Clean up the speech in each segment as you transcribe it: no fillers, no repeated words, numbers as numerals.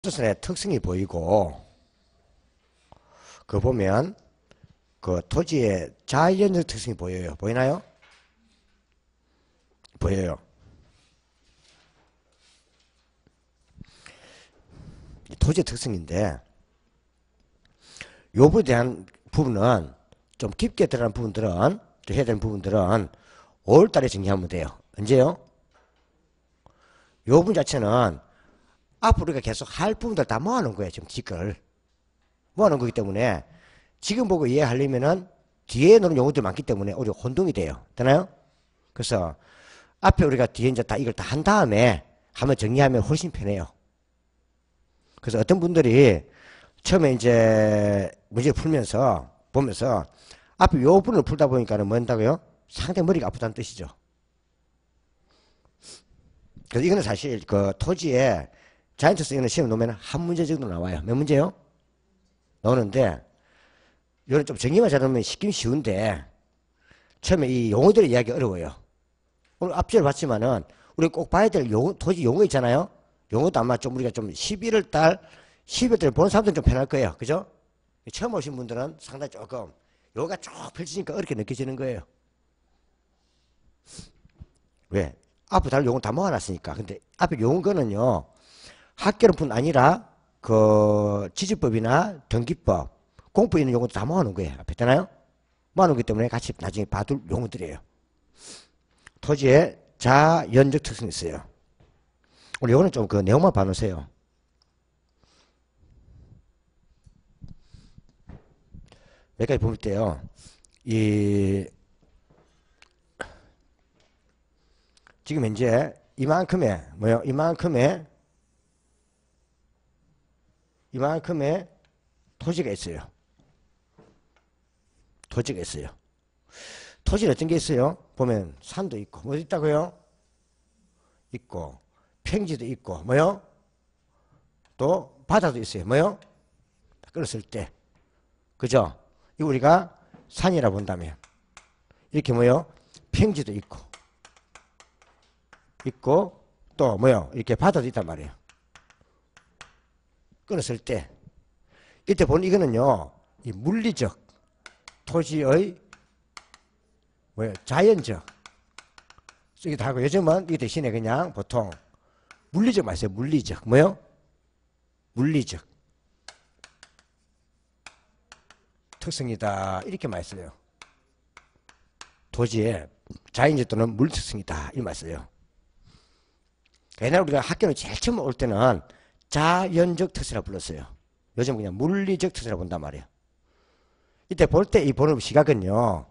수선의 특성이 보이고, 그 보면 그 토지의 자연적 특성이 보여요. 보이나요? 보여요. 토지의 특성인데, 요 부분에 대한 부분은 좀 깊게 들어간 부분들은, 또 해야 되는 부분들은 5월달에 정리하면 돼요. 언제요? 요 부분 자체는 앞으로 우리가 계속 할 부분들 다 모아놓은 거예요. 지금 기걸 모아놓은 거기 때문에 지금 보고 이해하려면은 뒤에 놓은 용어들이 많기 때문에 우리가 혼동이 돼요. 되나요? 그래서 앞에 우리가 뒤에 이제 다 이걸 다 한 다음에 한번 정리하면 훨씬 편해요. 그래서 어떤 분들이 처음에 이제 문제 풀면서 보면서 앞에 요 부분을 풀다 보니까는 뭐 한다고요? 상당히 머리가 아프다는 뜻이죠. 그래서 이거는 사실 그 토지에 자이언트 이거는 시험 놓으면 한 문제 정도 나와요. 몇 문제요? 나오는데 이거는 좀 정리만 잘하면 쉽긴 쉬운데 처음에 이 용어들의 이야기 어려워요. 오늘 앞절 봤지만은 우리 꼭 봐야 될 용어, 토지 용어 있잖아요. 용어도 아마 좀 우리가 좀 11월 달 보는 사람들은 좀 편할 거예요. 그죠? 처음 오신 분들은 상당히 조금 요가 쭉 펼치니까 어렵게 느껴지는 거예요. 왜? 앞에 달 용어 다 모아놨으니까. 근데 앞에 용어는요, 학교뿐 아니라 그 지주법이나 등기법, 공법에 있는 용어도 다 모아놓은 거예요. 앞에 있잖아요? 모아놓기 때문에 같이 나중에 봐둘 용어들이에요. 토지의 자연적 특성이 있어요. 우리 요거는 좀 그 내용만 봐놓으세요. 몇 가지 볼 때요. 지금 현재 이만큼의 뭐요? 이만큼의 토지가 있어요. 토지가 있어요. 토지는 어떤 게 있어요? 보면 산도 있고 뭐 있다고요? 있고 평지도 있고 뭐요? 또 바다도 있어요. 뭐요? 끌었을 때 그죠? 이거 우리가 산이라 본다면 이렇게 뭐요? 평지도 있고 또 뭐요? 이렇게 바다도 있단 말이에요. 끌었을 때 이때 보는 이거는요, 이 물리적 토지의 뭐요? 자연적 쓰기도 하고 요즘은 이 대신에 그냥 보통 물리적 말이에요. 물리적 뭐요? 물리적 특성이다 이렇게 많이 써요. 토지의 자연적 또는 물 특성이다 이 말 써요. 옛날에 우리가 학교는 제일 처음 올 때는 자연적 특성이라고 불렀어요. 요즘 그냥 물리적 특성이라고 본단 말이에요. 이때 볼 때 이 보는 시각은요,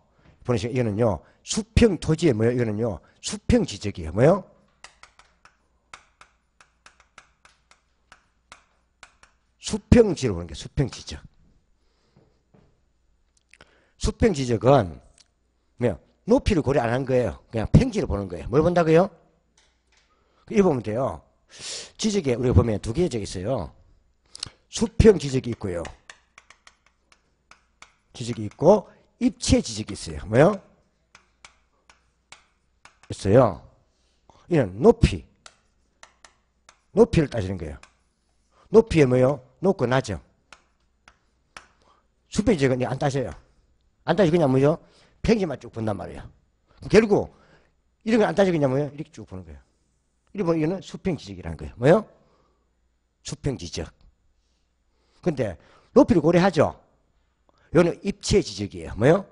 보는 시각 이거는요 수평 토지에 뭐요? 이거는요 수평 지적이에요. 뭐요? 수평지로 보는 게 수평 지적. 수평 지적은 뭐요? 높이를 고려 안 한 거예요. 그냥 평지로 보는 거예요. 뭘 본다고요? 이거 보면 돼요. 지적에 우리가 보면 두 개의 지적이 있어요. 수평 지적이 있고요. 지적이 있고 입체 지적이 있어요. 뭐요? 있어요. 이는 높이를 따지는 거예요. 높이에 뭐요? 높고 낮죠. 수평 지적은 안 따져요. 안 따지고 그냥 뭐죠? 평지만 쭉 본단 말이에요. 결국 이런 걸 안 따지고 그냥 뭐요? 이렇게 쭉 보는 거예요. 이렇게 보면 이거는 수평 지적이라는 거예요. 뭐요? 수평 지적. 근데 높이를 고려하죠. 이거는 입체 지적이에요. 뭐요?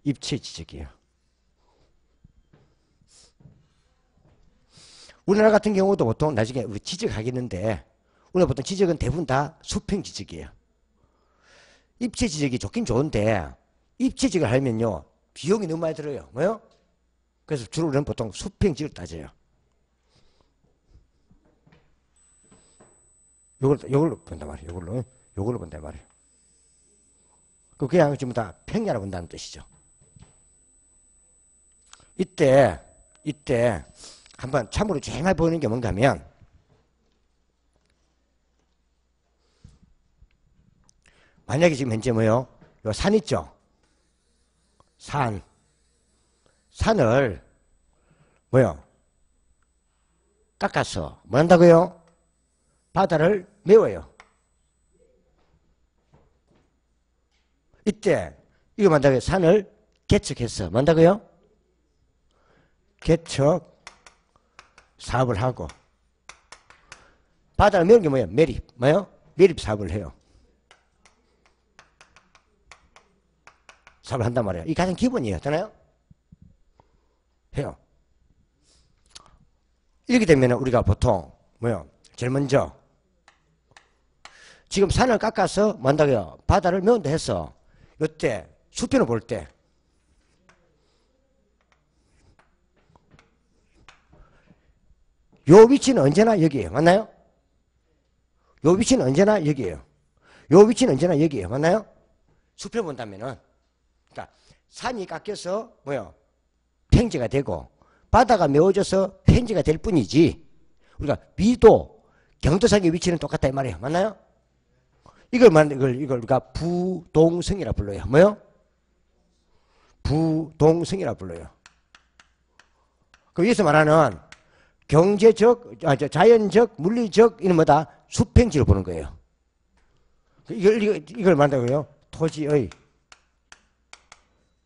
입체 지적이에요. 우리나라 같은 경우도 보통 나중에 우리 지적하겠는데 우리나라 보통 지적은 대부분 다 수평 지적이에요. 입체 지적이 좋긴 좋은데 입체 지적을 하면요 비용이 너무 많이 들어요. 뭐요? 그래서 주로 우리는 보통 수평 지적을 따져요. 요걸로 본단 말이에요. 요걸로 본단 말이에요. 그냥 전부 다 평야로 본다는 뜻이죠. 이때 한번 참고로 제일 많이 보이는 게 뭔가 하면 만약에 지금 현재 뭐요? 요 산 있죠? 산을 뭐요? 깎아서 뭐 한다고요? 바다를 메워요. 이때 이거 만다고요? 산을 개척했어. 만다고요? 개척 사업을 하고 바다를 메운 게 뭐예요? 매립. 뭐예요? 매립 사업을 해요. 사업을 한단 말이에요. 이게 가장 기본이에요. 되나요? 해요. 이렇게 되면 우리가 보통 뭐요? 제일 먼저 지금 산을 깎아서 만다고요? 바다를 메운다 했어. 이때 수평을 볼 때 요 위치는 언제나 여기에요. 맞나요? 요 위치는 언제나 여기에요. 요 위치는 언제나 여기에요. 맞나요? 수평을 본다면은 그러니까 산이 깎여서 뭐요? 평지가 되고 바다가 메워져서 평지가 될 뿐이지 우리가 위도 경도상의 위치는 똑같다 이 말이에요. 맞나요? 이걸 우리가 부동성이라 불러요. 뭐요? 부동성이라 불러요. 그 여기서 말하는 경제적, 자연적, 물리적 이런 뭐다 수평지를 보는 거예요. 이걸 말한다고요? 토지의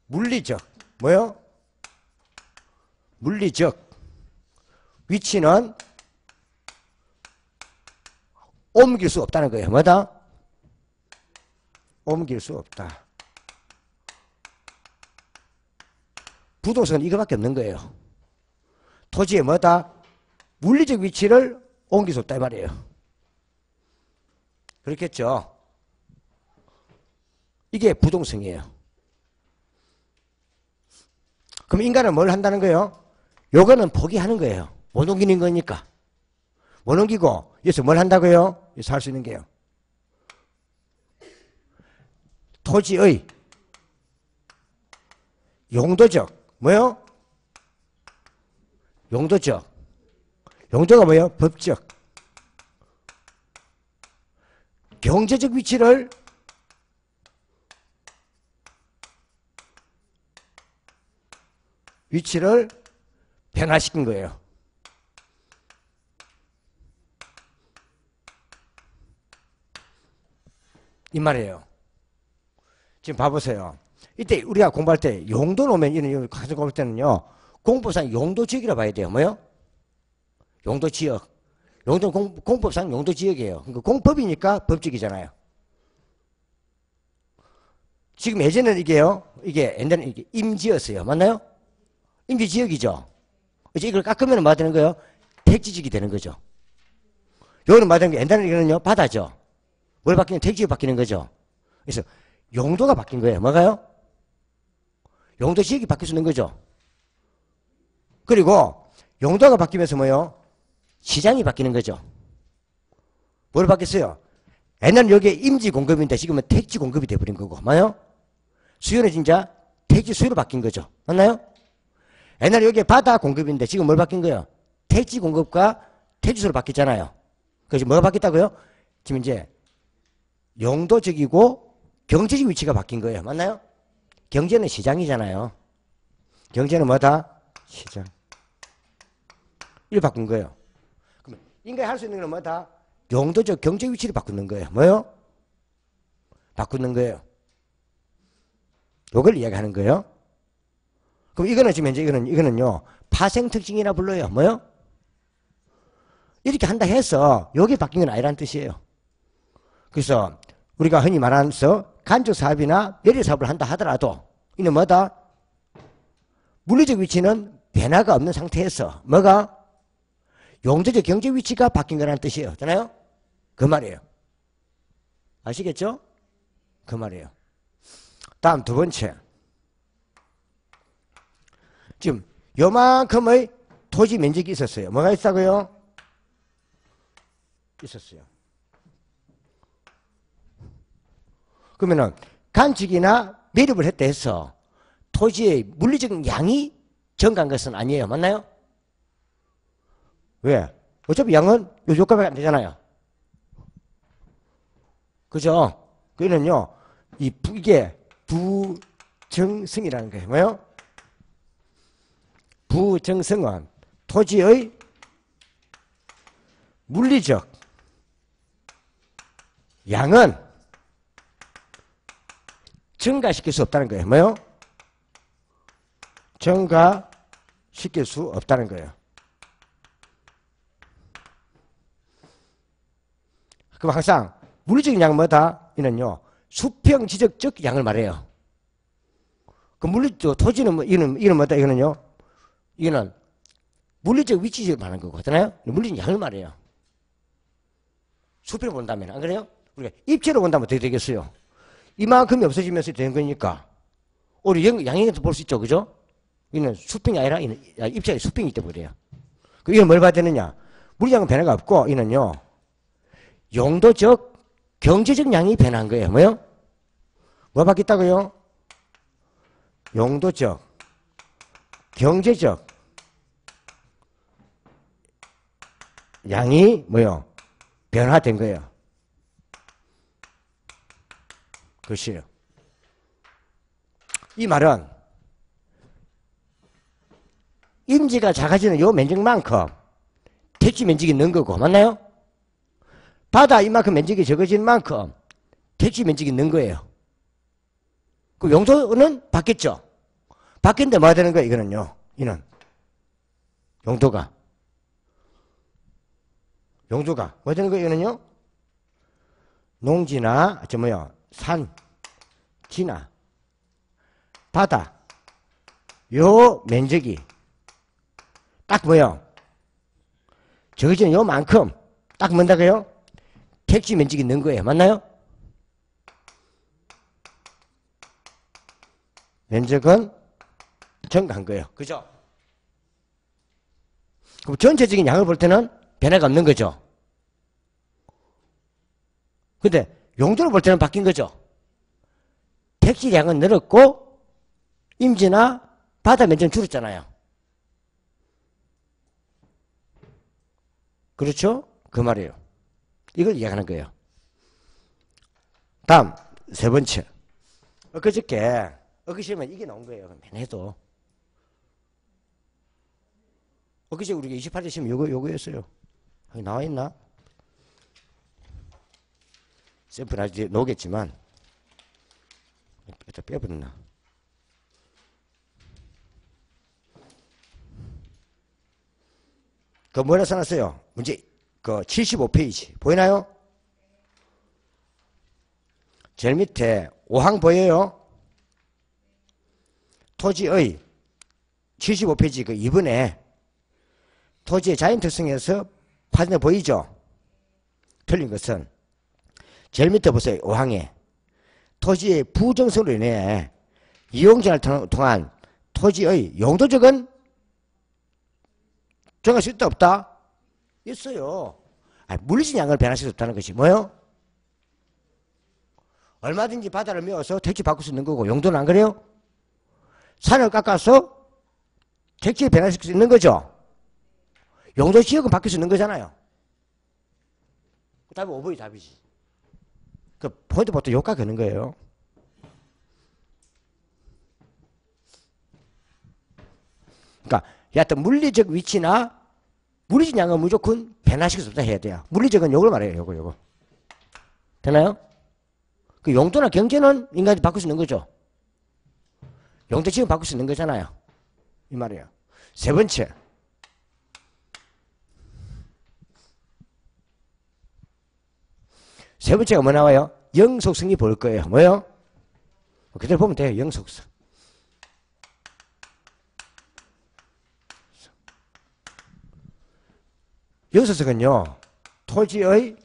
물리적 뭐요? 물리적 위치는 옮길 수 없다는 거예요. 뭐다? 옮길 수 없다. 부동산은 이거밖에 없는 거예요. 토지의 뭐다? 물리적 위치를 옮길 수 없다 이 말이에요. 그렇겠죠? 이게 부동성이에요. 그럼 인간은 뭘 한다는 거예요? 요거는 포기하는 거예요. 못 옮기는 거니까. 못 옮기고 여기서 뭘 한다고요? 여기서 할 수 있는 게요. 토지의 용도적 뭐요? 용도적 용도가 뭐예요? 법적 경제적 위치를 변화시킨 거예요. 이 말이에요. 지금 봐보세요. 이때 우리가 공부할 때 용도 놓으면 이런 가서 공부할 때는요. 공법상 용도지역이라 봐야 돼요. 뭐요? 용도지역. 공법상 용도지역이에요. 그러니까 공법이니까 법적이잖아요. 지금 예전에는 이게 옛날에는 이게 임지였어요. 맞나요? 임지지역이죠. 이제 이걸 깎으면 뭐 되는 거예요? 택지지역이 되는 거죠. 여기는 뭐 되는 게 옛날에는 이거는요, 바다죠. 뭘 바뀌는 택지지역 바뀌는 거죠. 그래서 용도가 바뀐 거예요. 뭐가요? 용도지역이 바뀔 수 있는 거죠. 그리고 용도가 바뀌면서 뭐요? 시장이 바뀌는 거죠. 뭘 바뀌었어요? 옛날은 여기에 임지 공급인데 지금은 택지 공급이 돼버린 거고. 맞나요? 수요는 진짜 택지 수요로 바뀐 거죠. 맞나요? 옛날에 여기에 바다 공급인데 지금 뭘 바뀐 거예요? 택지 공급과 택지 수요로 바뀌었잖아요. 그래서 뭐가 바뀌었다고요? 지금 이제 용도적이고 경제적 위치가 바뀐 거예요. 맞나요? 경제는 시장이잖아요. 경제는 뭐다? 시장. 이를 바꾼 거예요. 그러면 인간이 할 수 있는 건 뭐다? 용도적 경제 위치를 바꾸는 거예요. 뭐요? 바꾸는 거예요. 요걸 이야기하는 거예요. 그럼 이거는 지금 현재 이거는요 파생 특징이라 불러요. 뭐요? 이렇게 한다 해서 여기 바뀐 건 아니라는 뜻이에요. 그래서 우리가 흔히 말하면서 간접 사업이나 매립 사업을 한다 하더라도 이는 뭐다? 물리적 위치는 변화가 없는 상태에서 뭐가? 용도적 경제 위치가 바뀐 거라는 뜻이에요. 되나요? 그 말이에요. 아시겠죠? 그 말이에요. 다음 두 번째. 지금 요만큼의 토지 면적이 있었어요. 뭐가 있다고요? 있었어요. 그러면은 간직이나 매립을 했다 해서 토지의 물리적 양이 증가한 것은 아니에요. 맞나요? 왜? 어차피 양은 요 값밖에 안 되잖아요. 그죠? 그는요, 이게 부정성이라는 거예요. 뭐요? 부정성은 토지의 물리적 양은 증가시킬 수 없다는 거예요. 뭐요? 증가시킬 수 없다는 거예요. 그럼 항상 물리적인 양은 뭐다? 이는요, 수평 지적적 양을 말해요. 그 물리적 토지는 뭐, 이는 뭐다? 이거는요, 이거는 물리적 위치를 말하는 거고, 하잖아요? 물리적 양을 말해요. 수평을 본다면, 안 그래요? 우리가 입체로 본다면 어떻게 되겠어요? 이만큼이 없어지면서 되는 거니까, 우리 양형에도 볼 수 있죠, 그죠? 이는 수평이 아니라, 이는 입체의 수평이 때문에요. 그 이건 뭘 봐야 되느냐? 물리적인 변화가 없고, 이는요, 용도적, 경제적 양이 변한 거예요. 뭐요? 뭐 바뀌었다고요? 용도적, 경제적 양이 뭐요? 변화된 거예요. 그것이요. 이 말은 임지가 작아지는 요 면적만큼 택지 면적이 는 거고, 맞나요? 바다 이만큼 면적이 적어진 만큼 택지 면적이 는 거예요. 그 용도는 바뀌었죠. 바뀌었는데 뭐가 되는 거예요? 이거는요. 이는 용도가 뭐 되는 거예요? 이거는요. 농지나 산, 지나 바다 요 면적이 딱 뭐요? 적어진 요만큼 딱 뭔다고요? 택지 면적이 는 거예요. 맞나요? 면적은 증가한 거예요. 그죠? 그럼 전체적인 양을 볼 때는 변화가 없는 거죠. 근데 용도를 볼 때는 바뀐 거죠. 택지 양은 늘었고 임지나 바다 면적은 줄었잖아요. 그렇죠? 그 말이에요. 이걸 이야기하는 거예요. 다음 세 번째. 엊그저께 시험에 이게 나온 거예요. 맨해도 엊그제 우리가 28일 시험 요거였어요. 나와 있나? 샘플 아직 나오겠지만 일단 빼버렸나? 그 뭐라 써놨어요? 문제 그 75페이지 보이나요? 제일 밑에 5항 보여요? 토지의 75페이지 그 2번에 토지의 자연 특성에서 파생돼 보이죠? 틀린 것은 제일 밑에 보세요. 5항에 토지의 부정성으로 인해 이용자를 통한 토지의 용도적은 정할 수 있다 없다? 있어요. 물리적 양을 변화할 수 없다는 것이 뭐예요? 얼마든지 바다를 메워서 택지 바꿀 수 있는 거고 용도는 안 그래요? 산을 깎아서 택지를 변화시킬 수 있는 거죠. 용도 지역은 바뀔 수 있는 거잖아요. 그 답이 5번이 답이지. 그 포인트 보통 효과 거는 거예요. 그러니까 여하튼 물리적 위치나 물리적 양은 무조건 변화시킬 수 없다 해야 돼요. 물리적은 요걸 말해요. 요거. 되나요? 그 용도나 경제는 인간이 바꿀 수 있는 거죠. 용도 지금 바꿀 수 있는 거잖아요. 이 말이에요. 세 번째. 세 번째가 뭐 나와요? 영속성이 볼 거예요. 뭐요? 그대로 보면 돼요. 영속성. 영속성은요. 토지의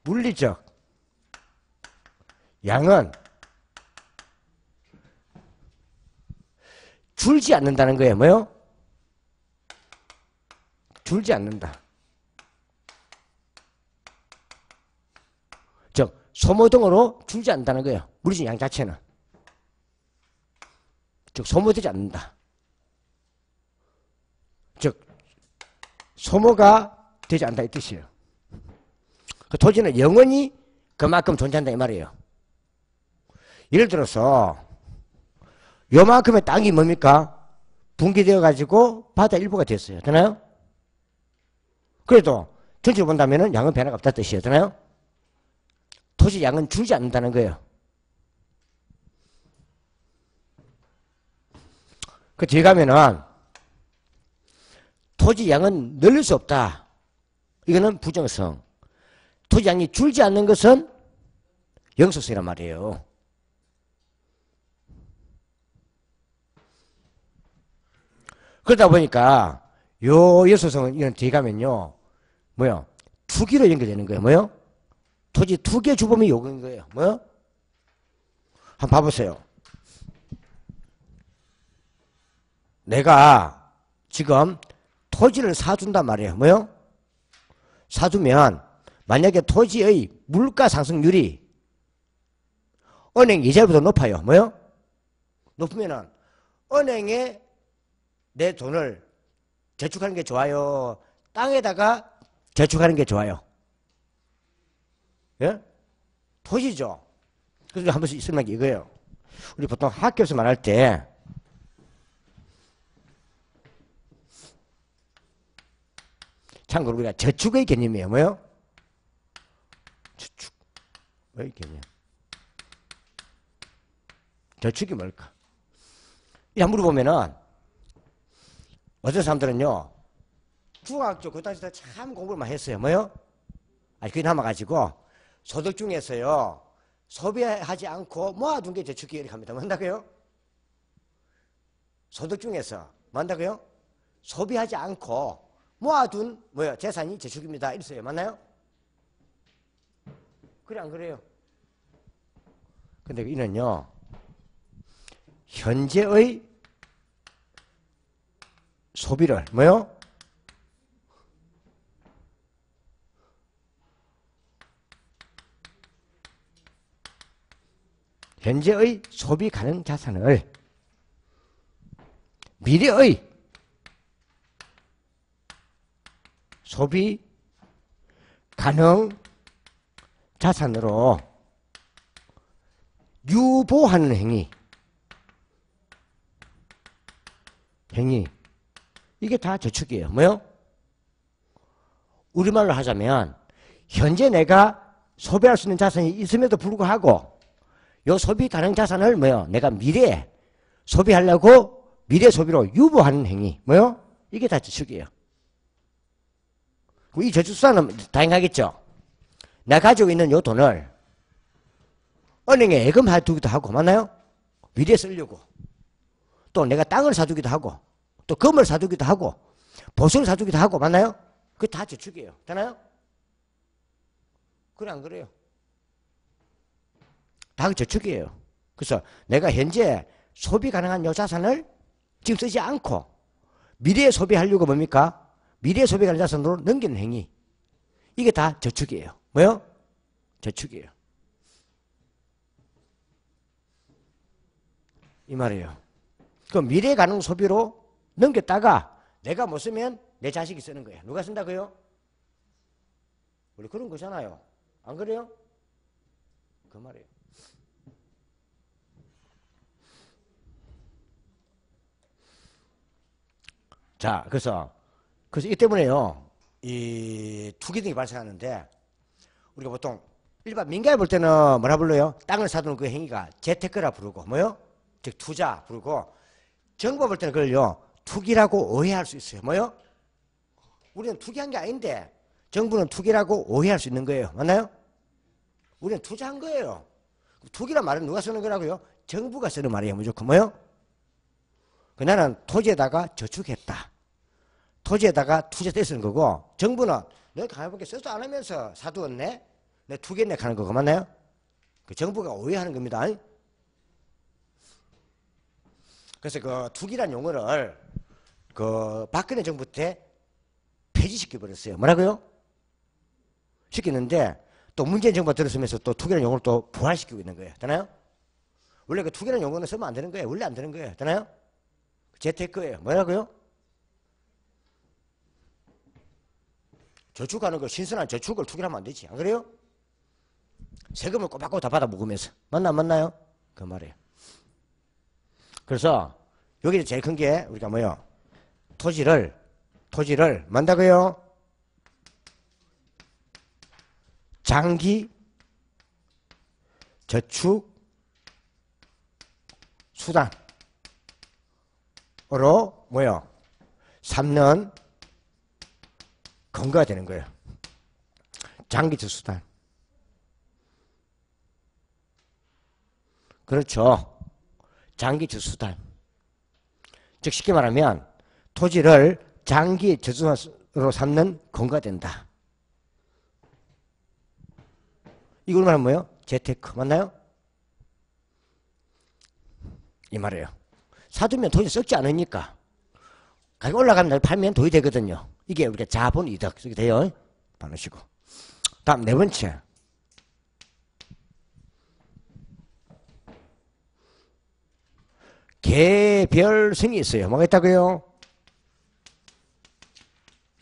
물리적 양은 줄지 않는다는 거예요. 뭐요? 줄지 않는다. 즉 소모 등으로 줄지 않는다는 거예요. 물리적 양 자체는. 즉 소모되지 않는다. 즉 소모가 되지 않는다 이 뜻이에요. 그 토지는 영원히 그만큼 존재한다 이 말이에요. 예를 들어서 요만큼의 땅이 뭡니까? 분기되어 가지고 바다 일부가 됐어요. 되나요? 그래도 전체로 본다면 양은 변화가 없다 뜻이에요. 되나요? 토지 양은 줄지 않는다는 거예요. 그 뒤에 가면은 토지 양은 늘릴 수 없다. 이거는 부정성. 토지 양이 줄지 않는 것은 영속성이란 말이에요. 그러다 보니까 요 여소성은 이런 뒤에 가면요. 뭐요? 투기로 연결되는 거예요. 뭐요? 토지 두 개 주범이 요구인 거예요. 뭐요? 한번 봐보세요. 내가 지금 토지를 사준단 말이에요. 뭐요? 사두면 만약에 토지의 물가 상승률이 은행 이자보다 높아요. 뭐요? 높으면은 은행에 내 돈을 저축하는 게 좋아요? 땅에다가 저축하는 게 좋아요? 예? 토지죠. 그래서 한 번씩 설명한 게 이거예요. 우리 보통 학교에서 말할 때 참고로 우리가 저축의 개념이에요. 뭐요? 저축의 개념. 저축이 뭘까? 이 한 물어보면은 어떤 사람들은요 중학교 그 당시 때 참 공부를 많이 했어요. 뭐요? 그게 남아가지고 소득 중에서요 소비하지 않고 모아둔 게 저축이 이렇게 합니다. 뭔다고요? 소득 중에서 뭔다고요? 소비하지 않고 모아둔 뭐요? 재산이 저축입니다. 이랬어요. 맞나요? 그래 안 그래요? 근데 이는요 현재의 소비를 뭐요? 현재의 소비 가능 자산을 미래의 소비 가능 자산으로 유보하는 행위 이게 다 저축이에요. 뭐요? 우리말로 하자면 현재 내가 소비할 수 있는 자산이 있음에도 불구하고 요 소비 가능 자산을 뭐요? 내가 미래에 소비하려고 미래 소비로 유보하는 행위 뭐요? 이게 다 저축이에요. 이 저축수단은 다양하겠죠. 내가 가지고 있는 요 돈을 은행에 예금해두기도 하고 맞나요? 미래에 쓰려고 또 내가 땅을 사두기도 하고 또 금을 사두기도 하고 보석을 사두기도 하고 맞나요? 그게 다 저축이에요. 되나요? 그래 안 그래요? 다 저축이에요. 그래서 내가 현재 소비 가능한 요 자산을 지금 쓰지 않고 미래에 소비하려고 뭡니까? 미래에 소비 가능한 자산으로 넘기는 행위 이게 다 저축이에요. 뭐요? 저축이에요. 이 말이에요. 그럼 미래 가능 소비로 넘겼다가 내가 못 쓰면 내 자식이 쓰는 거예요. 누가 쓴다고요? 우리 그런 거잖아요. 안 그래요? 그 말이에요. 자, 그래서 이 때문에요. 이 투기 등이 발생하는데 우리가 보통 일반 민간에 볼 때는 뭐라 불러요? 땅을 사두는 그 행위가 재테크라 부르고 뭐요? 즉 투자 부르고 정부 볼 때는 그걸요. 투기라고 오해할 수 있어요. 뭐요? 우리는 투기한 게 아닌데 정부는 투기라고 오해할 수 있는 거예요. 맞나요? 우리는 투자한 거예요. 투기란 말은 누가 쓰는 거라고요? 정부가 쓰는 말이에요. 무조건 뭐요? 나는 토지에다가 저축했다. 토지에다가 투자돼 쓰는 거고 정부는 내가 가만히 써도 안 하면서 사두었네? 내 투기했네 하는 거고 맞나요? 그 정부가 오해하는 겁니다. 그래서 그 투기란 용어를 그 박근혜 정부 때 폐지시켜 버렸어요. 뭐라고요? 시키는데 또 문재인 정부가 들어서면서 또 투기란 용어를 또 부활시키고 있는 거예요. 되나요? 원래 그 투기란 용어는 쓰면 안 되는 거예요. 원래 안 되는 거예요. 되나요? 재테크예요. 뭐라고요? 저축하는 거 신선한 저축을 투기하면 안 되지. 안 그래요? 세금을 꼬박꼬박 다 받아 먹으면서. 맞나요? 그 말이에요. 그래서 여기 제일 큰 게 우리가 뭐요? 토지를 만다고요? 장기 저축 수단으로 뭐요? 삼는 근거가 되는 거예요. 장기적 수단. 그렇죠. 장기적 수단. 즉 쉽게 말하면 토지를 장기 저수단으로 삼는 근거가 된다. 이걸 말하면 뭐예요? 재테크. 맞나요? 이 말이에요. 사두면 돈이 썩지 않으니까 가격 올라가면 팔면 돈이 되거든요. 이게 우리가 자본 이득 이렇게 돼요. 바르시고. 다음 네 번째. 개별성이 있어요. 뭐가 있다고요?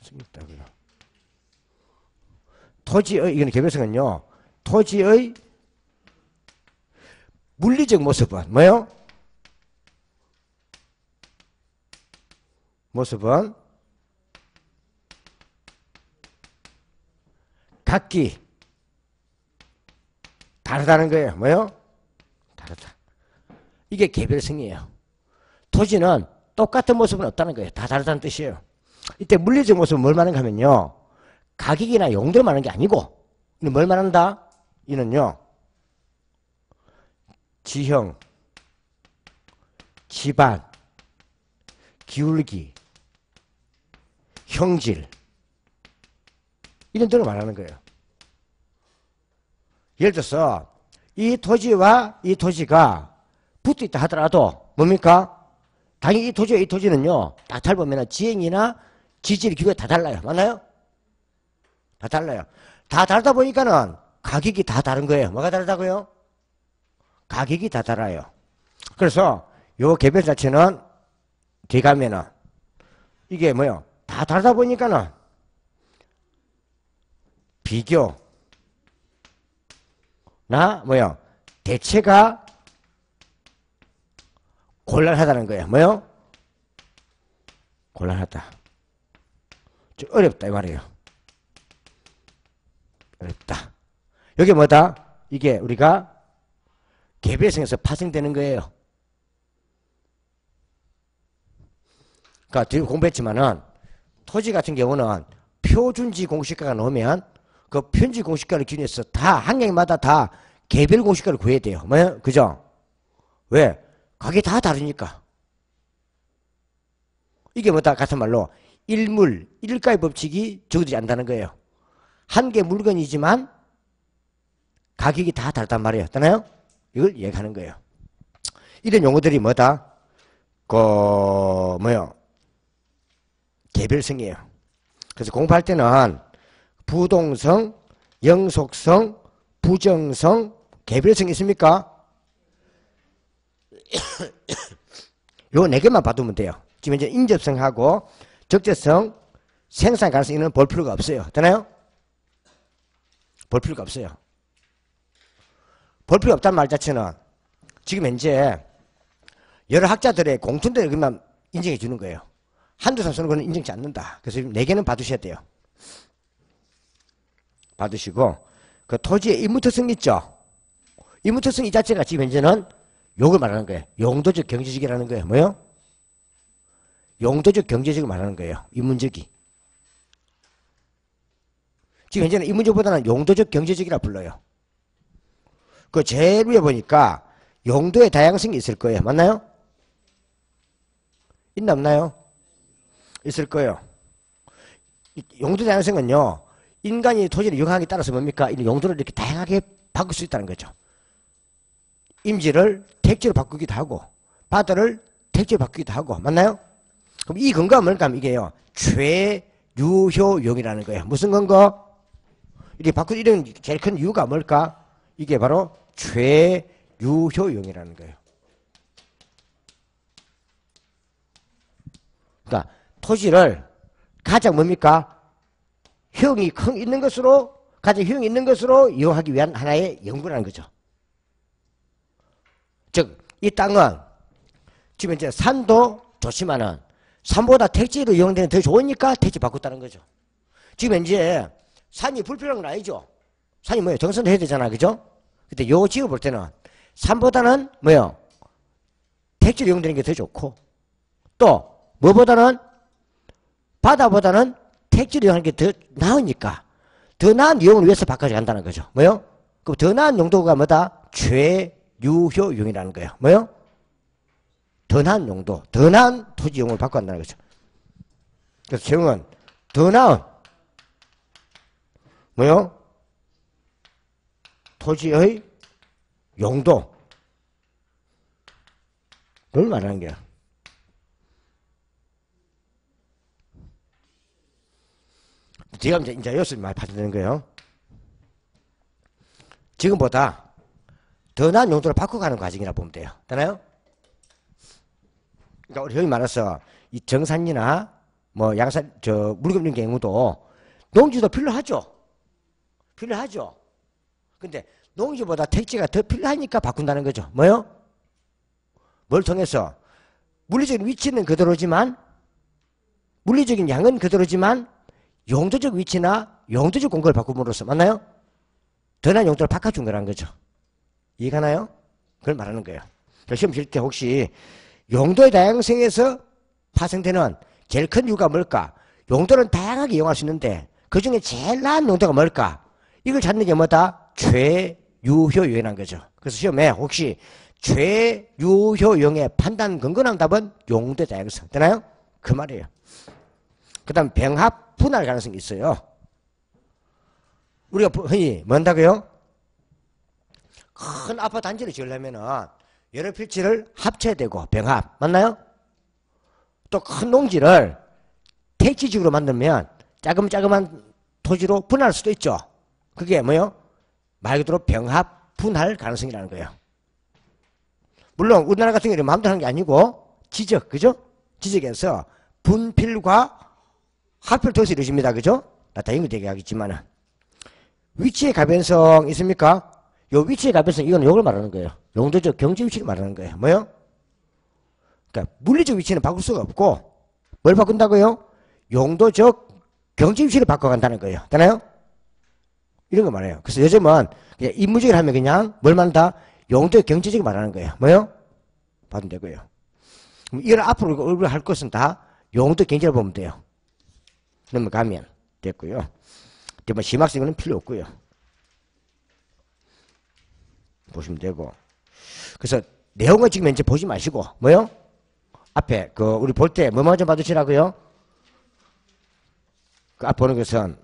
성이 있다고요. 토지의 이건 개별성은요. 토지의 물리적 모습은 뭐예요? 모습은 각기 다르다는 거예요. 뭐예요? 다르다. 이게 개별성이에요. 토지는 똑같은 모습은 없다는 거예요. 다 다르다는 뜻이에요. 이때 물리적 모습은 뭘 말하는가 하면요. 가격이나 용도를 말하는 게 아니고 이는 뭘 말한다? 이는요. 지형, 지반, 기울기, 형질 이런 등을 말하는 거예요. 예를 들어서 이 토지와 이 토지가 붙어 있다 하더라도 뭡니까? 당연히 이 토지와 이 토지는요. 다 달보면 지형이나 지질 기구가 다 달라요. 맞나요? 다 달라요. 다 다르다 보니까는 가격이 다 다른 거예요. 뭐가 다르다고요? 가격이 다 달라요. 그래서 요 개별 자체는 뒤에 가면은 이게 뭐요? 다 다르다 보니까는 비교 나 뭐요? 대체가 곤란하다는 거예요. 뭐요? 곤란하다. 좀 어렵다 이 말이에요. 어렵다. 여기 뭐다? 이게 우리가 개별성에서 파생되는 거예요. 그러니까 지금 공부했지만은 토지 같은 경우는 표준지 공시가가 나오면 그 표준지 공시가를 기준해서 다 한 개마다 다 개별 공시가를 구해야 돼요. 뭐요? 그죠? 왜? 가격이 다 다르니까. 이게 뭐다? 같은 말로 일물, 일가의 법칙이 적용되지 않는다는 거예요. 한 개 물건이지만 가격이 다 다르단 말이에요. 맞나요? 이걸 얘기하는 거예요. 이런 용어들이 뭐다? 뭐요? 개별성이에요. 그래서 공부할 때는 부동성, 영속성, 부정성, 개별성 있습니까? 요 네 개만 봐두면 돼요. 지금 이제 인접성하고 적재성, 생산 가능성은 볼 필요가 없어요. 되나요? 볼 필요가 없어요. 볼 필요 없다는 말 자체는 지금 현재 여러 학자들의 공통된 것만 인정해 주는 거예요. 한두 산수는 그건 인정치 않는다. 그래서 네 개는 봐두셔야 돼요. 봐두시고 그 토지의 임무특성 있죠? 임무특성 이 자체가 지금 현재는 요걸 말하는 거예요. 용도적 경제적이라는 거예요. 뭐요? 용도적 경제적을 말하는 거예요. 인문적이. 지금 현재는 인문적보다는 용도적 경제적이라 불러요. 그 제일 위에 보니까 용도의 다양성이 있을 거예요. 맞나요? 있나 없나요? 있을 거예요. 용도 다양성은요. 인간이 토지를 이용하기에 따라서 뭡니까? 이 용도를 이렇게 다양하게 바꿀 수 있다는 거죠. 임지를 택지로 바꾸기도 하고 바다를 택지로 바꾸기도 하고 맞나요? 그럼 이 근거가 뭘까 하면 이게요. 최유효용이라는 거예요. 무슨 근거? 이렇게 바꾸는 이런 제일 큰 이유가 뭘까? 이게 바로 최유효용이라는 거예요. 그러니까 토지를 가장 뭡니까? 효용이 있는 것으로 가장 효용이 있는 것으로 이용하기 위한 하나의 연구라는 거죠. 즉, 이 땅은 지금 이제 산도 좋지만은 산보다 택지로 이용되는 더 좋으니까 택지 바꿨다는 거죠. 지금 이제 산이 불필요한 건 아니죠. 산이 뭐예요? 정선도 해야 되잖아. 그죠? 근데 요 지어 볼 때는 산보다는 뭐요? 택지로 이용되는 게 더 좋고 또 뭐보다는 바다보다는 택지로 이용하는 게 더 나으니까 더 나은 이용을 위해서 바꿔서 간다는 거죠. 뭐요? 그럼 더 나은 용도가 뭐다? 최유효용이라는 거예요. 뭐요? 더 나은 용도, 더 나은 토지 이용을 바꿔 간다는 거죠. 그래서 제목은 더 나은 뭐요? 토지의 용도를 말하는 거야. 제가 이제 여기서 많이 파악되는 거예요. 지금보다 더 나은 용도로 바꿔가는 과정이라 보면 돼요. 되나요? 그러니까 우리 형이 말해서 이 정산이나 뭐 양산, 물금 이런 경우도 농지도 필요하죠. 필요하죠. 근데 농지보다 택지가 더 필요하니까 바꾼다는 거죠. 뭐요? 뭘 통해서? 물리적인 위치는 그대로지만, 물리적인 양은 그대로지만, 용도적 위치나 용도적 공간을 바꿈으로써, 맞나요? 더 나은 용도를 바꿔준 거라는 거죠. 이해가나요? 그걸 말하는 거예요. 시험 칠 때 혹시 용도의 다양성에서 파생되는 제일 큰 이유가 뭘까? 용도는 다양하게 이용할 수 있는데 그 중에 제일 나은 용도가 뭘까? 이걸 찾는 게 뭐다? 최유효용이라는 거죠. 그래서 시험에 혹시 최유효용의 판단 근거한 답은 용도의 다양성. 되나요? 그 말이에요. 그 다음 병합 분할 가능성이 있어요. 우리가 흔히 뭐 한다고요? 큰 아파트 단지를 지으려면은 여러 필지를 합쳐야 되고 병합. 맞나요? 또 큰 농지를 택지지구로 만들면 자그마한 토지로 분할할 수도 있죠. 그게 뭐요? 말 그대로 병합 분할 가능성이라는 거예요. 물론 우리나라 같은 경우는 마음대로 하는 게 아니고 지적, 그죠? 지적에서 분필과 합필을 통해서 이루어집니다. 그죠? 다 연결되게 하겠지만은 위치의 가변성 있습니까? 요 위치의 가변성 이거는 요걸 말하는 거예요. 용도적 경제 위치를 말하는 거예요. 뭐요? 그러니까 물리적 위치는 바꿀 수가 없고 뭘 바꾼다고요? 용도적 경제 위치를 바꿔간다는 거예요. 되나요? 이런 거 말해요. 그래서 요즘은 그냥 인문적으로 하면 그냥 뭘 말한다? 용도적 경제적을 말하는 거예요. 뭐요? 받으면 되고요. 그럼 이걸 앞으로 우리가 할 것은 다 용도 경제를 보면 돼요. 넘어가면 됐고요. 뭐 심학생은 필요 없고요. 보시면 되고. 그래서 내용을 지금 이제 보지 마시고 뭐요? 앞에 우리 볼 때 뭐만 좀 봐두시라고요? 그 앞 보는 것은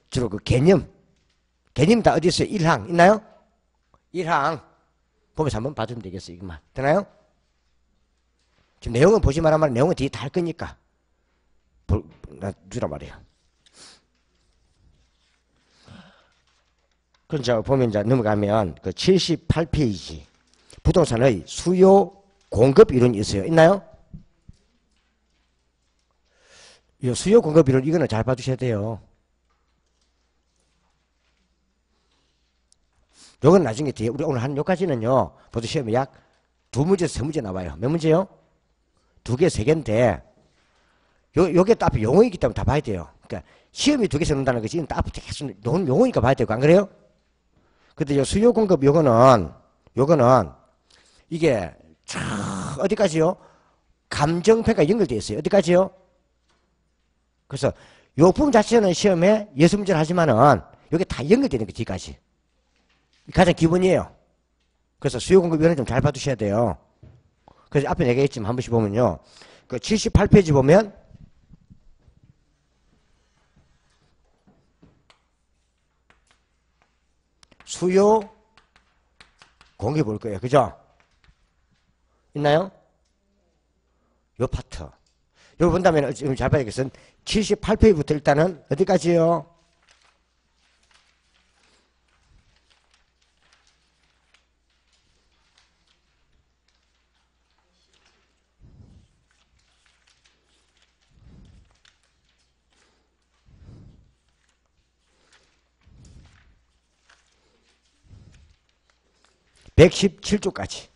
주로 그 개념 다 어디 있어요? 1항 있나요? 1항 보면서 한번 봐주면 되겠어요. 이것만 되나요? 지금 내용은 보지 말란 말은 내용은 뒤에 다 할 거니까 주라 말이에요. 그럼 자 보면 이제 넘어가면 그 78페이지 부동산의 수요 공급 이론이 있어요. 있나요? 이 수요 공급 이론 이거는 잘 봐두셔야 돼요. 요건 나중에 뒤에 우리 오늘 한 요까지는요. 보도 시험에 약 2문제에서 3문제 나와요. 몇 문제요? 2개, 3개인데 요게 또 앞에 용어이기 때문에 다 봐야 돼요. 그러니까 시험이 2개씩 넣는다는 것이 이건 또 앞에 계속 놓은 용어니까 봐야 되고 안 그래요? 근데 요 수요 공급 요거는 이게 어디까지요? 감정평가 연결되어 있어요. 어디까지요? 그래서 요 부분 자체는 시험에 6문제를 하지만은 요게 다 연결되는 거 뒤까지. 가장 기본이에요. 그래서 수요 공급 이거는 좀 잘 봐두셔야 돼요. 그래서 앞에 얘기했지만 한 번씩 보면요. 그 78페이지 보면 수요 공급 볼 거예요. 그죠? 있나요? 요 파트. 요거 본다면 지금 잘 봐야겠어요. 78페이지부터 일단은 어디까지요? (117조까지)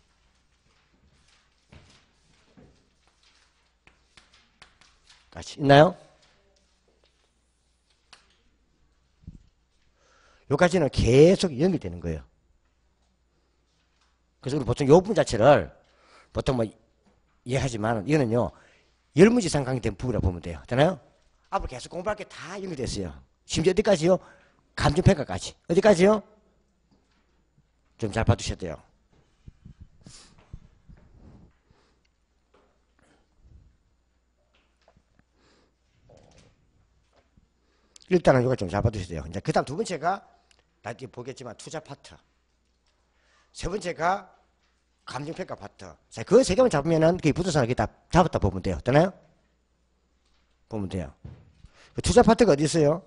있나요? 여기까지는 계속 연결되는 거예요. 그래서 우리 보통 요 부분 자체를 보통 뭐 이해하지만 이거는요 열문지 이상 강의된 부분이라고 보면 돼요. 되나요? 앞으로 계속 공부할 게 다 연결됐어요. 심지어 어디까지요? 감정평가까지. 어디까지요? 좀 잘 봐두셔야 돼요. 일단은 이거 좀 잘 봐두셔야 돼요. 이제 그 다음 두 번째가 나중에 보겠지만 투자 파트. 세 번째가 감정평가 파트. 자, 그 세 개만 잡으면은 그 부동산을 다 잡았다 보면 돼요. 되나요? 보면 돼요. 그 투자 파트가 어디 있어요?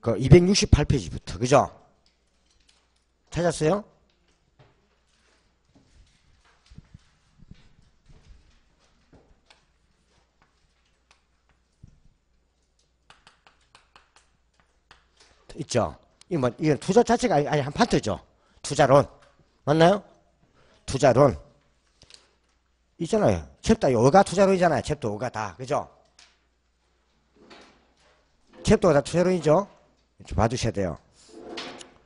그 268페이지부터 그죠? 찾았어요? 있죠? 이건 투자 자체가 아니 한 파트죠. 투자론. 맞나요? 투자론. 있잖아요. 챕터 5가 투자론이잖아요. 챕터 5가 다. 그죠? 챕터가 다 투자론이죠? 좀 봐주셔야 돼요.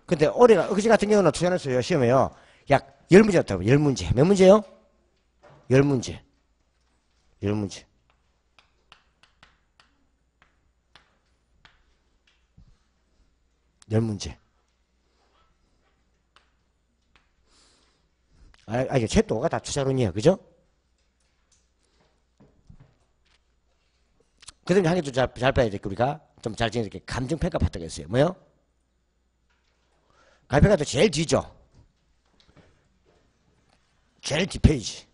근데 올해가, 어제 같은 경우는 투자론에서요, 시험에요. 약 10문제였다고. 10문제. 몇 문제요? 10문제. 10문제. 열 문제. 이게 챕터 5가 다 투자론이에요. 그죠? 그 다음에 한 개 좀 잘 봐야 돼. 우리가 좀 잘 정해서 이렇게 감정평가 파트가 있어요. 뭐요? 감정평가도 제일 뒤죠. 제일 뒷페이지.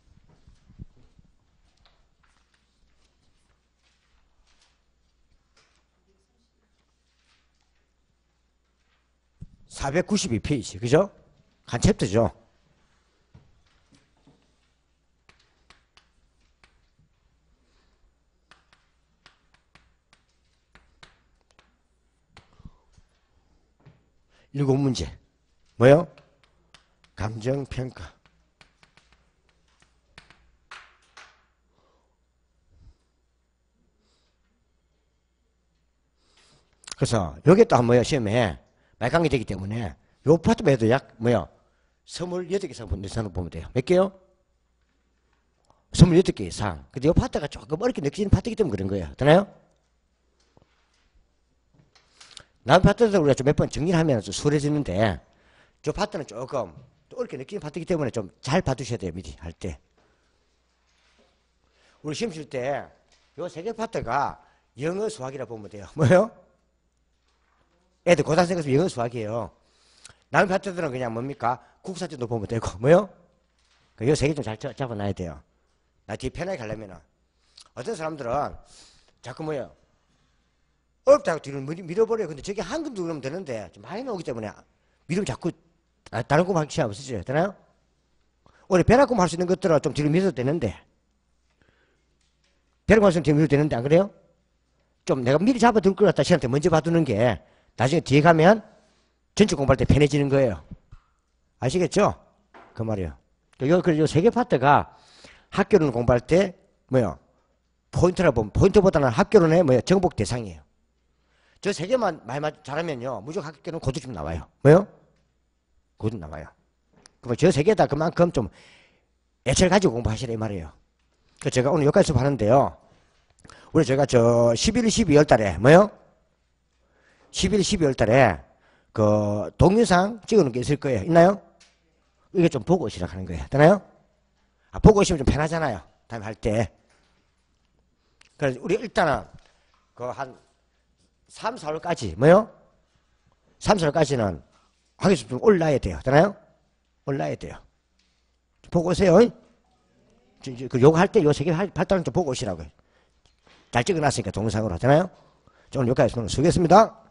(492페이지) 그죠? 한 챕터죠. 일곱 문제. 뭐요? 감정평가. 그래서 여기 또 한 뭐야 시험에 말강이 되기 때문에 요 파트만 해도 약 뭐야 28개 이상 보면 돼요. 몇 개요? 28개 이상. 근데 요 파트가 조금 어렵게 느껴지는 파트이기 때문에 그런 거예요. 되나요? 다음 파트도 우리가 좀 몇 번 정리를 하면 좀 수월해지는데 저 파트는 조금 또 어렵게 느끼는 파트이기 때문에 좀 잘 봐두셔야 돼요. 미리 할 때. 우리 시험 칠 때 요 세 개 파트가 영어 수학이라 보면 돼요. 뭐요? 애들 고등학생 가서 영어 수학이에요. 다른 파트들은 그냥 뭡니까? 국사전도 보면 되고 뭐요? 요 세 개 좀 잘 잡아놔야 돼요. 나 뒤에 편하게 가려면은 어떤 사람들은 자꾸 뭐요? 어렵다고 뒤로 밀어버려요. 근데 저게 한 금도 그러면 되는데 좀 많이 나오기 때문에 밀으면 자꾸 다른 공부 하기 시간 없으시죠? 되나요? 원래 벼락 공부 할 수 있는 것들은 좀 뒤로 밀어도 되는데 벼락 공부 할 수 있는 뒤로 밀어도 되는데 안 그래요? 좀 내가 미리 잡아둘 것 같다 시한테 먼저 봐두는 게 나중에 뒤에 가면 전체 공부할 때 편해지는 거예요. 아시겠죠? 그 말이에요. 그리고 요 세 개 파트가 학교론 공부할 때 뭐요? 포인트라 보면 포인트보다는 학교론의 뭐요? 정복 대상이에요. 저 세 개만 말만 잘하면요 무조건 학교는 고득점 나와요. 뭐요? 고득 나와요. 그럼 저 세 개 다 그만큼 좀 애착을 가지고 공부하시라 이 말이에요. 그 제가 오늘 여기까지 수업하는데요. 우리 제가 저 11, 12월 달에 뭐요? 11, 12월 달에 그 동영상 찍어놓은 게 있을 거예요. 있나요? 이게 좀 보고 시작하는 거예요. 되나요? 보고 오시면 좀 편하잖아요. 다음에 할 때. 그래서 우리 일단은 그 한 3, 4월까지 뭐요? 3, 4월까지는 학교에서 좀 올라야 돼요. 되나요? 올라야 돼요. 보고 오세요. 그 요거 할 때 요 세 개 발달은 좀 보고 오시라고요. 잘 찍어놨으니까 동영상으로 하잖아요. 오늘 여기까지 수고했습니다.